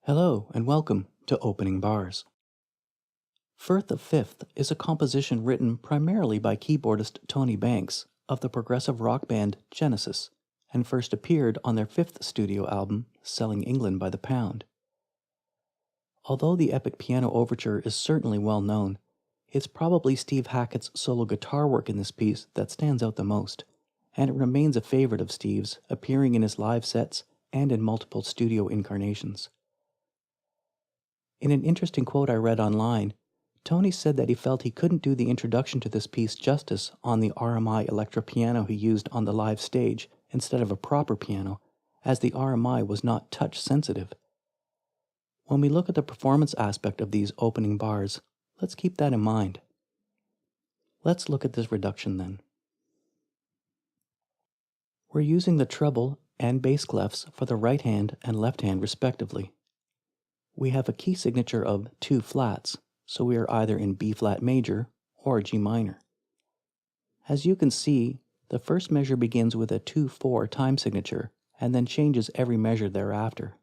Hello and welcome to Opening Bars. Firth of Fifth is a composition written primarily by keyboardist Tony Banks of the progressive rock band Genesis, and first appeared on their fifth studio album, Selling England by the Pound. Although the epic piano overture is certainly well known, it's probably Steve Hackett's solo guitar work in this piece that stands out the most, and it remains a favorite of Steve's, appearing in his live sets and in multiple studio incarnations. In an interesting quote I read online, Tony said that he felt he couldn't do the introduction to this piece justice on the RMI electric piano he used on the live stage instead of a proper piano, as the RMI was not touch sensitive. When we look at the performance aspect of these opening bars, let's keep that in mind. Let's look at this reduction then. We're using the treble and bass clefs for the right hand and left hand respectively. We have a key signature of 2 flats, so we are either in B flat major or G minor. As you can see, the first measure begins with a 2-4 time signature and then changes every measure thereafter.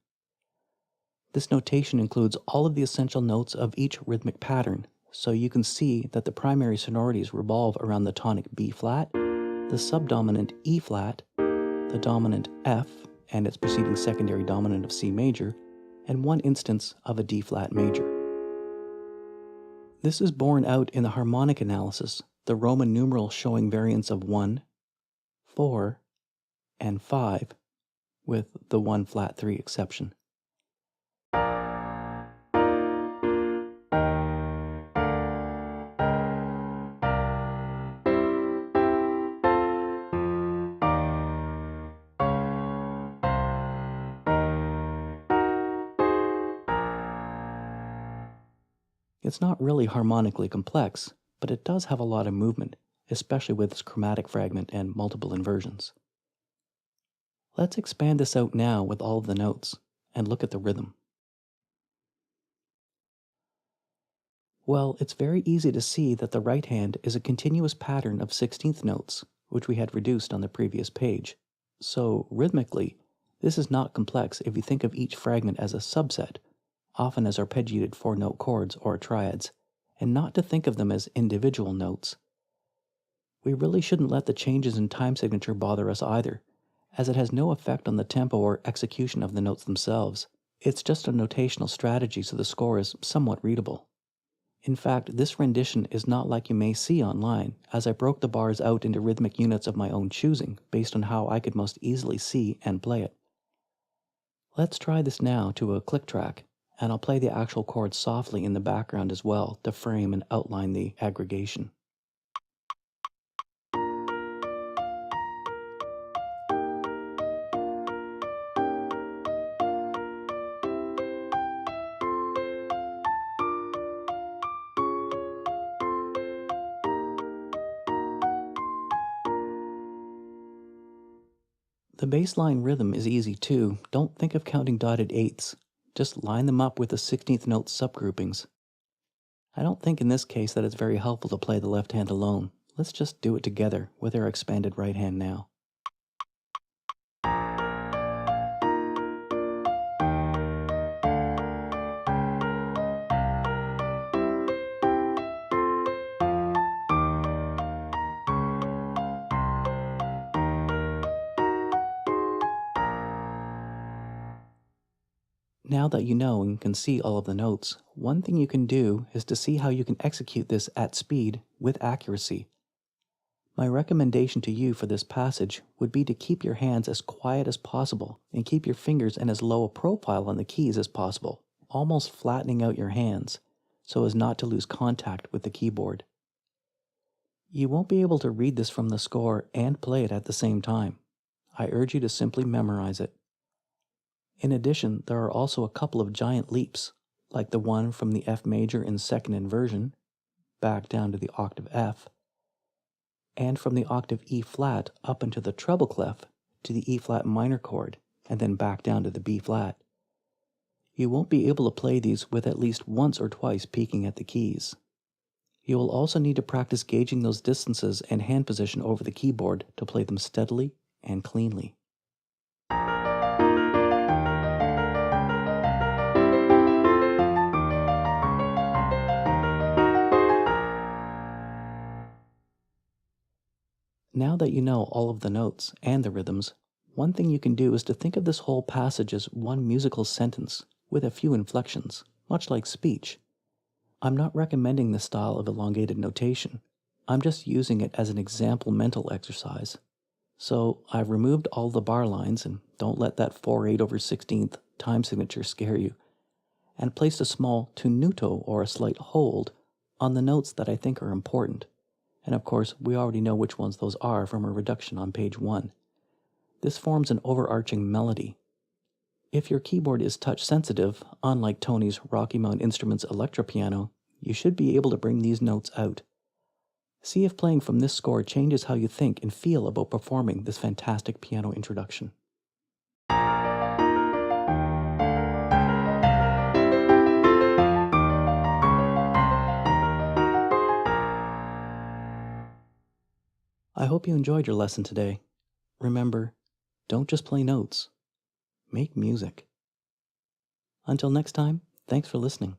This notation includes all of the essential notes of each rhythmic pattern, so you can see that the primary sonorities revolve around the tonic B flat, the subdominant E flat, the dominant F and its preceding secondary dominant of C major, and one instance of a D flat major. This is borne out in the harmonic analysis, the Roman numeral showing variants of 1, 4, and 5, with the 1 flat 3 exception. It's not really harmonically complex, but it does have a lot of movement, especially with its chromatic fragment and multiple inversions. Let's expand this out now with all of the notes, and look at the rhythm. Well, it's very easy to see that the right hand is a continuous pattern of 16th notes, which we had reduced on the previous page. So, rhythmically, this is not complex if you think of each fragment as a subset, often as arpeggiated 4-note chords or triads, and not to think of them as individual notes. We really shouldn't let the changes in time signature bother us either, as it has no effect on the tempo or execution of the notes themselves. It's just a notational strategy so the score is somewhat readable. In fact, this rendition is not like you may see online, as I broke the bars out into rhythmic units of my own choosing based on how I could most easily see and play it. Let's try this now to a click track, and I'll play the actual chords softly in the background as well to frame and outline the aggregation. The bass line rhythm is easy too. Don't think of counting dotted eighths. Just line them up with the 16th note subgroupings. I don't think in this case that it's very helpful to play the left hand alone. Let's just do it together with our expanded right hand now. Now that you know and can see all of the notes, one thing you can do is to see how you can execute this at speed with accuracy. My recommendation to you for this passage would be to keep your hands as quiet as possible and keep your fingers in as low a profile on the keys as possible, almost flattening out your hands, so as not to lose contact with the keyboard. You won't be able to read this from the score and play it at the same time. I urge you to simply memorize it. In addition, there are also a couple of giant leaps, like the one from the F major in second inversion, back down to the octave F, and from the octave E flat up into the treble clef to the E flat minor chord, and then back down to the B flat. You won't be able to play these with at least once or twice peeking at the keys. You will also need to practice gauging those distances and hand position over the keyboard to play them steadily and cleanly. Now that you know all of the notes and the rhythms, one thing you can do is to think of this whole passage as one musical sentence with a few inflections, much like speech. I'm not recommending this style of elongated notation. I'm just using it as an example mental exercise. So I've removed all the bar lines, and don't let that 4/8/16 time signature scare you, and placed a small tenuto or a slight hold on the notes that I think are important. And of course, we already know which ones those are from our reduction on page 1. This forms an overarching melody. If your keyboard is touch sensitive, unlike Tony's Rocky Mountain Instruments electro piano, you should be able to bring these notes out. See if playing from this score changes how you think and feel about performing this fantastic piano introduction. I hope you enjoyed your lesson today. Remember, don't just play notes. Make music. Until next time, thanks for listening.